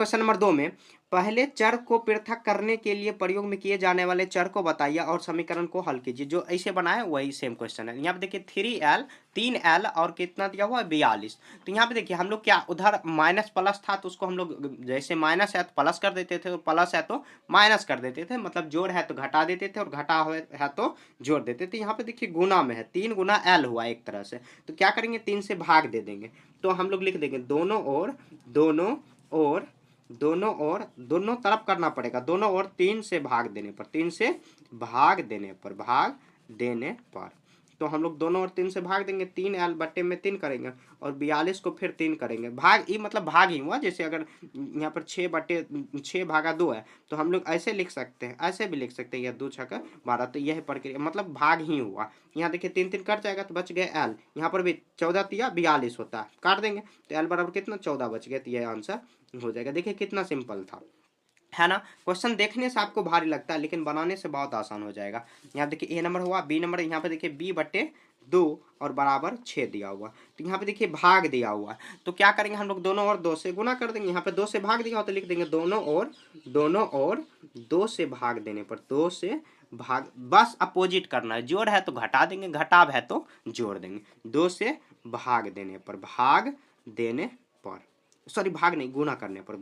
Question number 2 में पहले चर को पृथक करने के लिए प्रयोग में किए जाने वाले चर को बताइए और समीकरण को हल कीजिए। जो ऐसे बनाए वही सेम क्वेश्चन है। यहाँ पे देखिए 3l 3l और कितना दिया हुआ है 42। तो यहाँ पे देखिए हम लोग क्या उधर माइनस प्लस था तो उसको हम लोग जैसे माइनस है तो प्लस कर देते थे और प्लस है तो माइनस कर देते थे, मतलब जोड़ है तो घटा देते थे और घटा है तो जोड़ देते थे। यहाँ पे देखिए गुना में है 3 गुना l हुआ एक तरह से, तो क्या करेंगे 3 से भाग दे देंगे। तो हम लोग लिख देंगे दोनों ओर दोनों तरफ करना पड़ेगा, दोनों ओर 3 से भाग देने पर, 3 से भाग देने पर तो हम लोग दोनों ओर 3 से भाग देंगे, 3l बट्टे में 3 करेंगे और 42 को फिर 3 करेंगे। भाग ही मतलब भाग ही हुआ, जैसे अगर यहाँ पर 6 भागा 2 है तो हम लोग ऐसे लिख सकते हैं, ऐसे भी लिख सकते हैं, यह 2 छक्का 12, तो यह प्रक्रिया मतलब भाग ही हुआ। यहाँ देखिए 3 3 कट जाएगा तो बच गए l, यहाँ पर भी 14 तिया 42 होता है, काट देंगे तो l बराबर कितना 14 बच गया, तो यह आंसर हो जाएगा। देखिए कितना सिंपल था, है ना। क्वेश्चन देखने से आपको भारी लगता है लेकिन बनाने से बहुत आसान हो जाएगा। यहाँ देखिए ए नंबर हुआ, बी नंबर, यहाँ पे देखिए b बटे 2 और बराबर 6 दिया हुआ, तो यहाँ पे देखिए भाग दिया हुआ, तो क्या करेंगे हम लोग दोनों ओर 2 से गुना कर देंगे। यहाँ पे 2 से भाग दिया हो तो लिख देंगे दोनों ओर 2 से भाग देने पर, 2 से भाग, बस अपोजिट करना है, जोड़ है तो घटा देंगे, घटाव है तो जोड़ देंगे। 2 से भाग देने पर सॉरी भाग नहीं, गुना करने पर,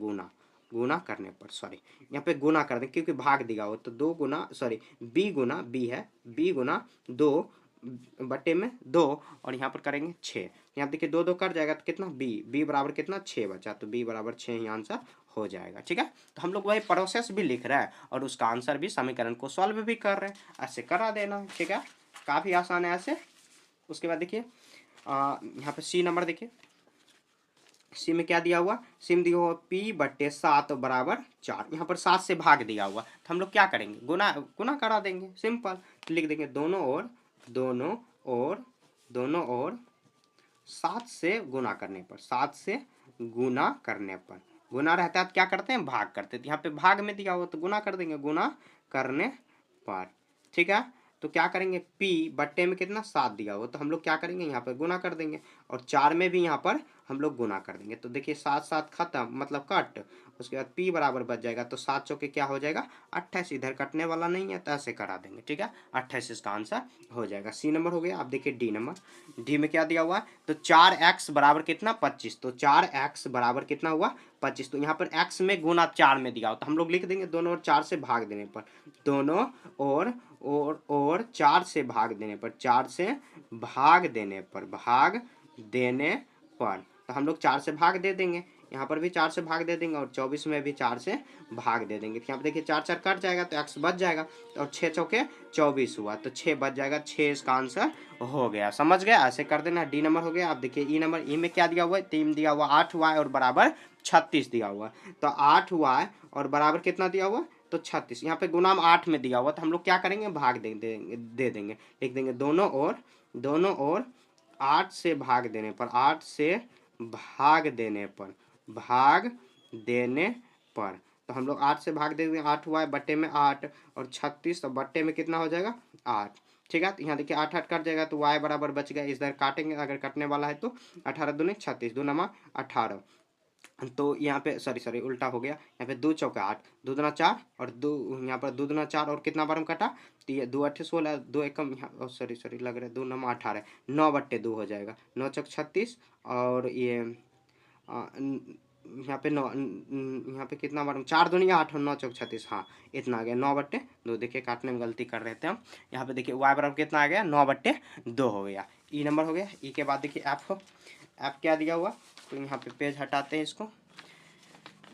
गुना करने पर, सॉरी यहाँ पे गुना कर दें क्योंकि भाग दिया हो तो 2 गुना सॉरी b गुना b है, b गुना 2 बटे में 2 और यहाँ पर करेंगे 6। यहाँ देखिए 2 2 कट जाएगा तो कितना b बराबर कितना 6 बचा, तो b बराबर 6 ही आंसर हो जाएगा। ठीक है, तो हम लोग वही प्रोसेस भी लिख रहे हैं और उसका आंसर भी, समीकरण को सॉल्व भी कर रहे हैं, ऐसे करा देना। ठीक है, काफ़ी आसान है ऐसे। उसके बाद देखिए यहाँ पे सी नंबर देखिए, सी में क्या दिया हुआ, सी में दिया हुआ p बट्टे 7 बराबर 4, यहाँ पर 7 से भाग दिया हुआ तो हम लोग क्या करेंगे गुना करा देंगे, सिंपल। तो लिख देंगे दोनों ओर 7 से गुना करने पर, 7 से गुना करने पर, गुना रहता है तो क्या करते हैं भाग करते हैं, तो यहाँ पे भाग में दिया हुआ तो गुना कर देंगे, गुना करने पर। ठीक है, तो क्या करेंगे p बट्टे में कितना 7 दिया हुआ तो हम लोग क्या करेंगे यहाँ पर गुना कर देंगे और 4 में भी यहाँ पर हम लोग गुना कर देंगे। तो देखिए 7 7 खत्म मतलब कट, उसके बाद p बराबर बच जाएगा तो 7 चौके क्या हो जाएगा 28, इधर कटने वाला नहीं है तो ऐसे करा देंगे। ठीक है, 28 इसका आंसर हो जाएगा। सी नंबर हो गया। अब देखिए डी नंबर, डी में क्या दिया हुआ है तो 4x बराबर कितना 25, तो 4x बराबर कितना हुआ 25, तो यहाँ पर x में गुना 4 में दिया हो तो हम लोग लिख देंगे दोनों ओर 4 से भाग देने पर, दोनों और 4 से भाग देने पर, 4 से भाग देने पर तो हम लोग 4 से भाग दे देंगे, यहाँ पर भी 4 से भाग दे देंगे और 24 में भी 4 से भाग दे देंगे। तो यहाँ पर देखिए 4 4 कट जाएगा तो x बच जाएगा और 6 चौके 24 हुआ तो 6 बच जाएगा, 6 इसका आंसर हो गया। समझ गया, ऐसे कर देना। डी नंबर हो गया। अब देखिए ई नंबर, ई में क्या दिया हुआ है 3 दिया हुआ, 8y और बराबर 36 दिया हुआ, तो 8y और बराबर कितना दिया हुआ तो 36, यहाँ पे गुना 8 में दिया हुआ तो हम लोग क्या करेंगे भाग दे देंगे, लिख देंगे दोनों ओर 8 से भाग देने पर, 8 से भाग देने पर तो हम लोग 8 से भाग देंगे, 8y बट्टे में 8 और 36 तो बट्टे में कितना हो जाएगा 8। ठीक है, तो यहाँ देखिए 8 8 कट जाएगा तो y बराबर बच गया, इधर काटेंगे अगर कटने वाला है तो 18 दूनी 36, 2 नमा 18, तो यहाँ पे सॉरी उल्टा हो गया, यहाँ पे 2 चौका 8, 2 दूना 4 और 2 यहाँ पर 2 दूना 4 और कितना बार हम कटा तो ये 2 8 16, 2 एकम सॉरी लग रहा है 2 नमा 18, 9 बट्टे 2 हो जाएगा, 9 चौक 36 और ये यहाँ पे 9, यहाँ पे कितना बार 4 दूनी 8 और 9 चौक 36, हाँ इतना आ गया 9 बट्टे 2। देखिए काटने में गलती कर रहे थे हम, यहाँ पे देखिए y बराबर कितना आ गया 9 बट्टे 2 हो गया। ई नंबर हो गया। ई के बाद देखिए एफ क्या दिया हुआ, तो यहाँ पे पेज हटाते हैं इसको।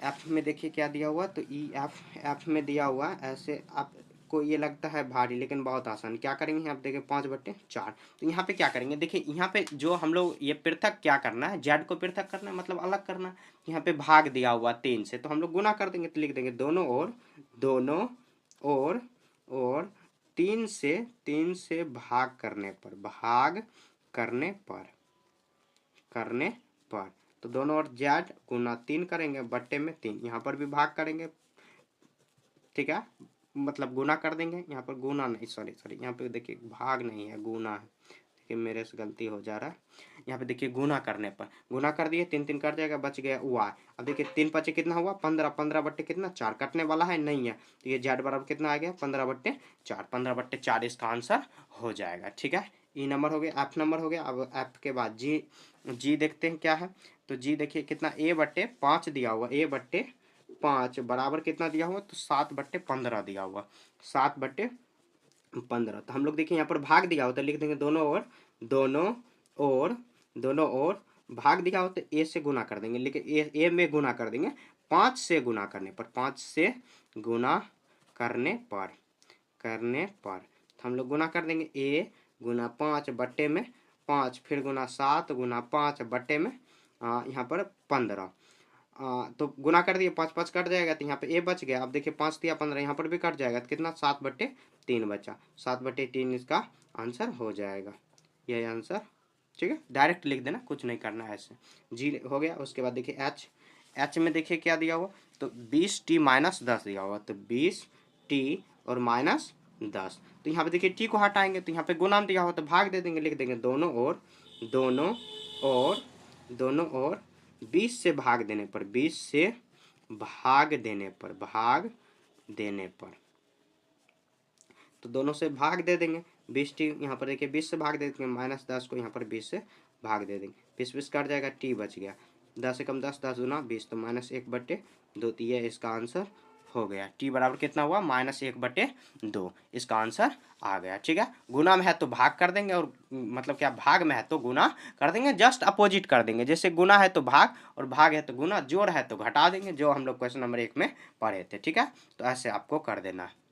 एफ में देखिए क्या दिया हुआ, तो ई एफ में दिया हुआ ऐसे, आपको ये लगता है भारी लेकिन बहुत आसान। क्या करेंगे यहाँ पे देखिए 5 बट्टे 4, तो यहाँ पे क्या करेंगे देखिए यहाँ पे जो हम लोग ये पृथक क्या करना है, जेड को पृथक करना है मतलब अलग करना है। यहाँ पे भाग दिया हुआ 3 से तो हम लोग गुना कर देंगे, तो लिख देंगे दोनों ओर 3 से भाग करने पर तो दोनों ओर जेड गुना 3 करेंगे बट्टे में 3, यहाँ पर भी भाग करेंगे। ठीक है, मतलब गुना कर देंगे, यहाँ पर गुना नहीं सॉरी यहाँ पे देखिए भाग नहीं है गुना है, देखिए मेरे से गलती हो जा रहा है। यहाँ पे देखिए गुना करने पर गुना कर दिए, 3 3 कट जाएगा, बच गया y। अब देखिए 3 5 कितना हुआ 15, 15 बट्टे कितना 4, कटने वाला है नहीं है, तो ये z बराबर कितना आ गया 15/4, 15/4 इसका आंसर हो जाएगा। ठीक है, ई नंबर हो गया, एफ नंबर हो गया। अब एफ के बाद जी देखते हैं क्या है। तो जी देखिए कितना a/5 दिया हुआ, a/5 बराबर कितना दिया हुआ, तो 7/15 दिया हुआ, 7/15। तो हम लोग देखिए यहाँ पर भाग दिया होता है, लिख देंगे दोनों ओर भाग दिया हो तो ए से गुना कर देंगे, लेकिन ए में गुना कर देंगे 5 से गुना करने पर, 5 से गुना करने पर तो हम लोग गुना कर देंगे ए गुना 5 बट्टे में 5, फिर गुना 7 गुना 5 बट्टे में यहाँ पर 15। तो गुना कर दिए, 5 5 कट जाएगा, तो यहाँ पे ए बच गया। अब देखिए 5 दिया 15, यहाँ पर भी कट जाएगा, तो कितना 7/3 बचा, 7/3 इसका आंसर हो जाएगा, यही आंसर। ठीक है, डायरेक्ट लिख देना, कुछ नहीं करना है ऐसे। जी हो गया। उसके बाद देखिए एच में देखिए क्या दिया हुआ, तो 20t-10 दिया हुआ, तो 20t और -10। तो यहाँ पे देखिए टी को हटाएंगे, तो यहाँ पे गुना में दिया हुआ तो भाग दे देंगे, लिख देंगे दोनों ओर 20 से भाग देने पर, 20 से भाग देने पर तो दोनों से भाग दे देंगे। 20t यहाँ पर देखिए 20 से भाग दे देंगे, -10 को यहाँ पर 20 से भाग दे देंगे, 20 कट जाएगा, t बच गया, 10 से कम 10, 10 दूना 20, तो -1/2, तो ये इसका आंसर हो गया। t बराबर कितना हुआ -1/2, इसका आंसर आ गया। ठीक है, गुना में है तो भाग कर देंगे, और मतलब क्या भाग में है तो गुना कर देंगे, जस्ट अपोजिट कर देंगे। जैसे गुना है तो भाग और भाग है तो गुना, जोड़ है तो घटा देंगे, जो हम लोग क्वेश्चन नंबर 1 में पढ़े थे। ठीक है, तो ऐसे आपको कर देना है।